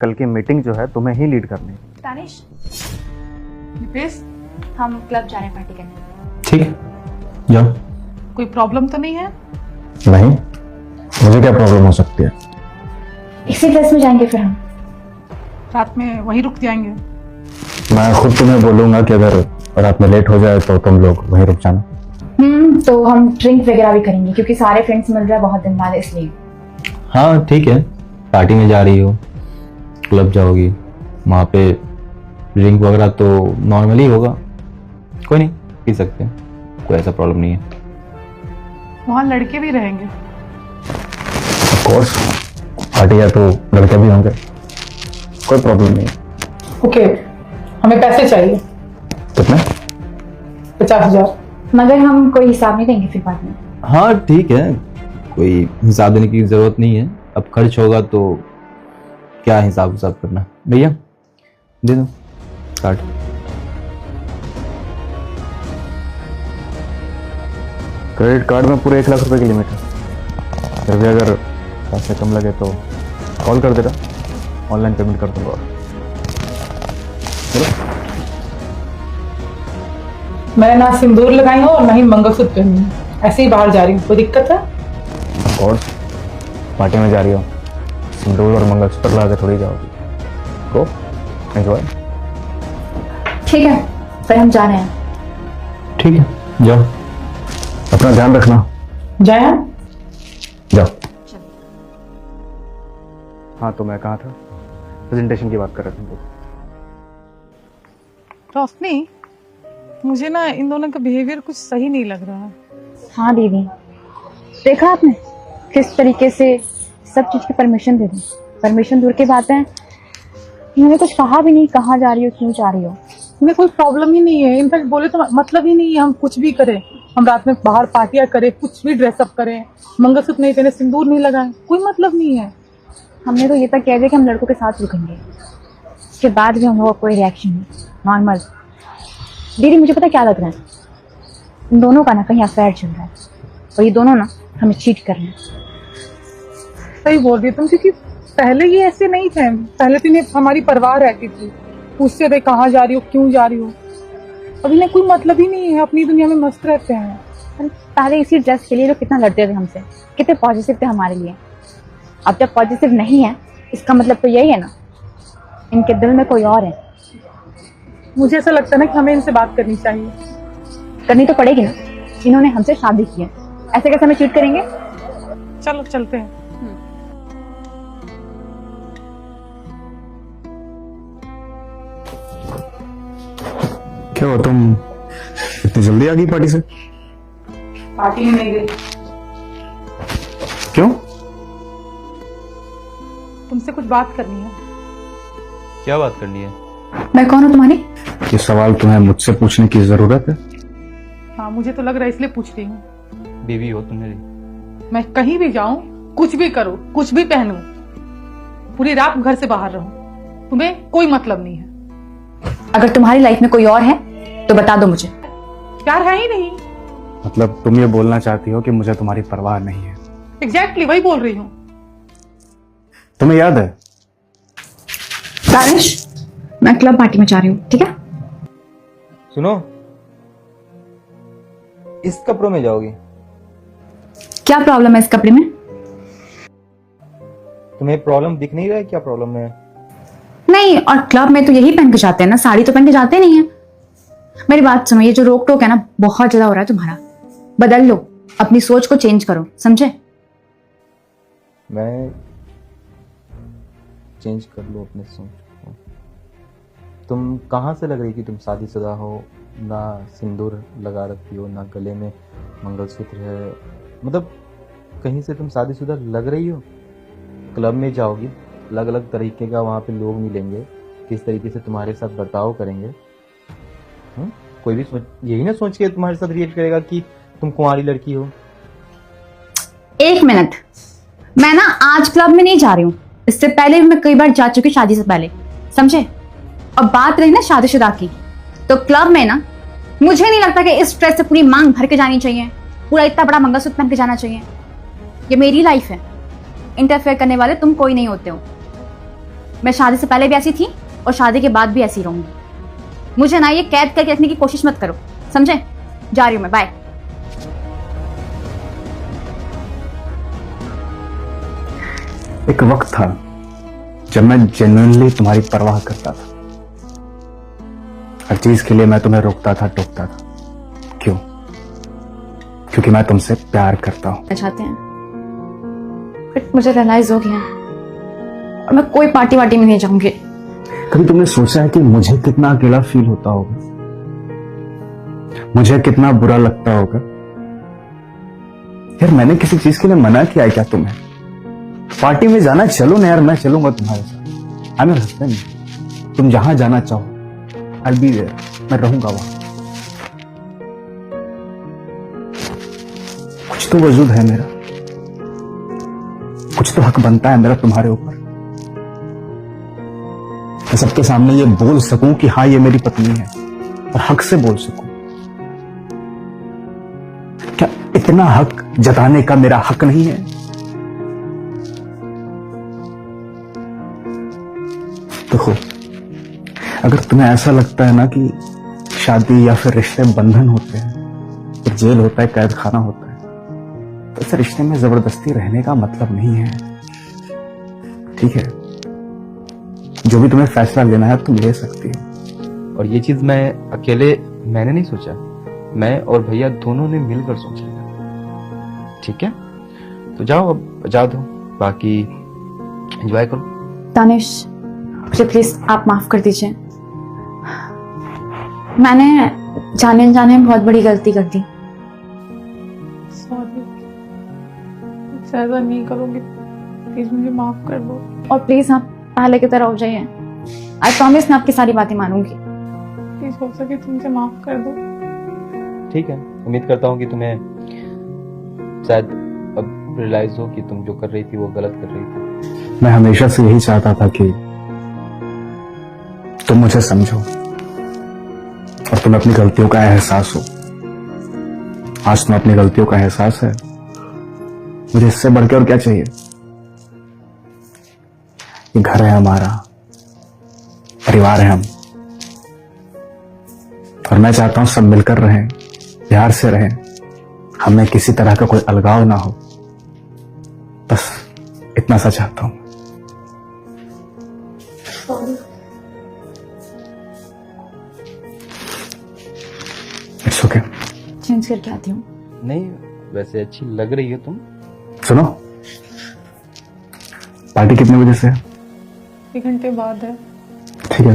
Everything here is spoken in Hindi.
कल की मीटिंग जो है तुम्हें ही लीड करनी है। दानिश, दीपेश, हम क्लब जा रहे हैं पार्टी करने। ठीक है, जाओ। कोई प्रॉब्लम तो नहीं है? नहीं, मुझे क्या प्रॉब्लम हो सकती है? इसी ड्रेस में जाएंगे फिर हम। रात में वहीं रुक जाएंगे। मैं खुद तुम्हें बोलूंगा कि अगर रात में लेट हो जाए तो तुम लोग वहीं रुक जाना। तो हम ड्रिंक वगैरह भी करेंगे क्योंकि सारे फ्रेंड्स मिल रहे हैं बहुत दिन बाद, इसलिए। हाँ ठीक है, पार्टी में जा रही हो, क्लब जाओगी, वहाँ पे ड्रिंक वगैरह तो नॉर्मली होगा, कोई नहीं, पी सकते हैं, कोई ऐसा प्रॉब्लम नहीं है। वहाँ लड़के भी रहेंगे। ऑफ कोर्स, पार्टी है तो लड़के भी होंगे, कोई प्रॉब्लम नहीं है। ओके, हमें पैसे चाहिए। कितने? 50,000। मगर हम कोई हिसाब नहीं देंगे फिर बाद में। हाँ ठीक है, कोई हिसाब देने की जरूरत नहीं है, अब खर्च होगा तो क्या हिसाब करना। भैया दे दो कार्ड। क्रेडिट कार्ड में पूरे 1 लाख रुपए की लिमिट है, फिर भी अगर पैसे कम लगे तो कॉल कर देना, ऑनलाइन पेमेंट कर दूंगा। मैं ना सिंदूर लगाई हूँ और ना ही मंगलसूत्र पहनी हूँ, ऐसे ही बाहर जा रही हूँ, कोई दिक्कत है? ऑफ कोर्स, पार्टी में जा रही हो, सिंदूर और मंगलसूत्र लगा के थोड़ी जाओगी। गो एंजॉय। ठीक है, फिर हम जा रहे हैं। ठीक है, जाओ, अपना ध्यान रखना। जाए? जाओ। हाँ तो मैं कहाँ था, प्रेजेंटेशन की बात कर रहे थे हम लोग। रोशनी, मुझे ना इन दोनों का बिहेवियर कुछ सही नहीं लग रहा है। हाँ दीदी, देखा आपने किस तरीके से सब चीज की परमिशन दे दी। परमिशन दूर की बात है, इन्होंने कुछ कहा भी नहीं, कहाँ जा रही हो, क्यों जा रही हो। हमें कोई प्रॉब्लम ही नहीं है, इनफैक्ट बोले तो मतलब ही नहीं है हम कुछ भी करें, हम रात में बाहर पार्टियां करें, कुछ भी ड्रेसअप करें, मंगलसूत्र नहीं पहने, सिंदूर नहीं लगाएं, कोई मतलब नहीं है। हमने तो ये तक कह दिया कि हम लड़कों के साथ रुकेंगे, उसके बाद भी हम लोगों का कोई रिएक्शन नहीं, नॉर्मल। दीदी मुझे पता क्या लग रहा है, इन दोनों का ना कहीं अफेयर चल रहा है और ये दोनों ना हमें चीट कर रहे हैं। सही बोल रही है तुम, क्योंकि पहले ये ऐसे नहीं थे, पहले तो इन्हें हमारी परवाह रहती थी, पूछते थे कहाँ जा रही हो, क्यों जा रही हो। अब इन्हें कोई मतलब ही नहीं है, अपनी दुनिया में मस्त रहते हैं। पहले इसी ड्रेस के लिए लोग कितना लड़ते थे हमसे, कितने पॉजिटिव थे हमारे लिए। अब जब पॉजिटिव नहीं है, इसका मतलब तो यही है ना, इनके दिल में कोई और है। मुझे ऐसा लगता है ना कि हमें इनसे बात करनी चाहिए। करनी तो पड़ेगी ना, इन्होंने हमसे शादी की है, ऐसे कैसे हमें चीट करेंगे। चलो चलते हैं। क्या हुआ, तुम इतनी जल्दी आ गई पार्टी से? पार्टी में नहीं गई, क्यों? तुमसे कुछ बात करनी है। क्या बात करनी है? मैं कौन हूँ तुम्हारी? ये सवाल तुम्हें मुझसे पूछने की जरूरत है? हाँ मुझे तो लग रहा है, इसलिए पूछ रही हूँ। बीवी हो तुम मेरी। मैं कहीं भी जाऊं, कुछ भी करूं, कुछ भी पहनूं, पूरी रात घर से बाहर रहूं, तुम्हें कोई मतलब नहीं है। अगर तुम्हारी लाइफ में कोई और है तो बता दो मुझे। प्यार है ही नहीं। मतलब तुम ये बोलना चाहती हो कि मुझे तुम्हारी परवाह नहीं है? एग्जैक्टली वही बोल रही हूँ। तुम्हें याद है दानिश, मैं क्लब पार्टी में जा रही हूँ, ठीक है? सुनो, इस कपड़ों में जाओगी? क्या प्रॉब्लम है इस कपड़े में? तुम्हें प्रॉब्लम दिख नहीं रहा है? क्या प्रॉब्लम है? नहीं, और क्लब में तो यही पहन के जाते हैं ना, साड़ी तो पहन के जाते नहीं है। मेरी बात सुनो, ये जो रोक टोक है ना बहुत ज्यादा हो रहा है तुम्हारा, बदल लो, अपनी सोच को चेंज करो, समझे? मैं चेंज कर लूँ अपने सोच को? तुम कहाँ से लग रही कि तुम शादीशुदा हो? ना सिंदूर लगा रखी हो, ना गले में मंगलसूत्र है, मतलब कहीं से तुम शादीशुदा लग रही हो? क्लब में जाओगी, अलग अलग तरीके का वहाँ पे लोग मिलेंगे, किस तरीके से तुम्हारे साथ बर्ताव करेंगे, कोई भी यही ना सोच के तुम्हारे साथ रिएक्ट करेगा कि तुम कुंवारी लड़की हो। एक मिनट, मैं ना आज क्लब में नहीं जा रही हूँ, इससे पहले भी मैं कई बार जा चुकी शादी से पहले, समझे? और बात रही ना शादीशुदा की, तो क्लब में ना मुझे नहीं लगता कि इस ड्रेस से पूरी मांग भर के जानी चाहिए, पूरा इतना बड़ा मंगलसूत्र पहन के जाना चाहिए। ये मेरी लाइफ है, इंटरफेयर करने वाले तुम कोई नहीं होते हो। मैं शादी से पहले भी ऐसी थी और शादी के बाद भी ऐसी रहूंगी। मुझे ना ये कैद करके रखने की कोशिश मत करो, समझे? जा रही हूं मैं, बाय। एक वक्त था जब मैं जेन्युइनली तुम्हारी परवाह करता था। हर चीज के लिए मैं तुम्हें रोकता था, टोकता था। क्यों? क्योंकि मैं तुमसे प्यार करता हूं। चाहते हैं, बट मुझे रियलाइज हो गया और मैं कोई पार्टी वार्टी में नहीं जाऊंगी। कभी तुमने सोचा है कि मुझे कितना अकेला फील होता होगा, मुझे कितना बुरा लगता होगा? यार मैंने किसी चीज के लिए मना किया है क्या तुम्हें? पार्टी में जाना चलो ना यार, मैं चलूंगा तुम्हारे साथ। I am your husband. तुम जहां जाना चाहो आई विल बी देयर, मैं रहूंगा वहां। कुछ तो वजूद है मेरा, कुछ तो हक बनता है मेरा तुम्हारे ऊपर। मैं सबके सामने ये बोल सकूं कि हाँ ये मेरी पत्नी है, और हक से बोल सकूं। क्या इतना हक जताने का मेरा हक नहीं है? देखो, अगर तुम्हें ऐसा लगता है ना कि शादी या फिर रिश्ते बंधन होते हैं, फिर जेल होता है, कैद खाना होता है, तो इस रिश्ते में जबरदस्ती रहने का मतलब नहीं है। ठीक है, जो भी तुम्हें फैसला लेना है तुम ले सकती हो। और ये चीज मैं अकेले मैंने नहीं सोचा, मैं और भैया दोनों ने मिलकर सोचा। ठीक है, तो जाओ अब जा दो, बाकी एंजॉय करो। दानिश, मुझे प्लीज आप माफ कर दीजिए। मैंने जाने अनजाने में बहुत बड़ी गलती कर दी। सॉरी, ऐसा नहीं करूंगी, प्लीज मुझे माफ कर दो। और प्लीज आप पहले की तरह हो जाइए। आई प्रॉमिस मैं आपकी सारी बातें मानूंगी। प्लीज हो सके तुमसे माफ कर दो। ठीक है, उम्मीद करता हूँ कि तुम्हें शायद अब रियलाइज हो कि तुम जो कर रही थी वो गलत कर रही थी। मैं हमेशा से यही चाहता था कि तुम मुझे समझो और तुम्हें अपनी गलतियों का एहसास हो। आज तुम्हें अपनी गलतियों का एहसास है, मुझे इससे बढ़ के और क्या चाहिए? ये घर है हमारा, परिवार है हम, और मैं चाहता हूं सब मिलकर रहें, प्यार से रहें, हमें किसी तरह का कोई अलगाव ना हो। बस इतना सा चाहता हूं। It's okay. चेंज करके आती हूँ। नहीं, वैसे अच्छी लग रही हो तुम। सुनो, पार्टी कितने बजे से है? 1 घंटे बाद है। ठीक है।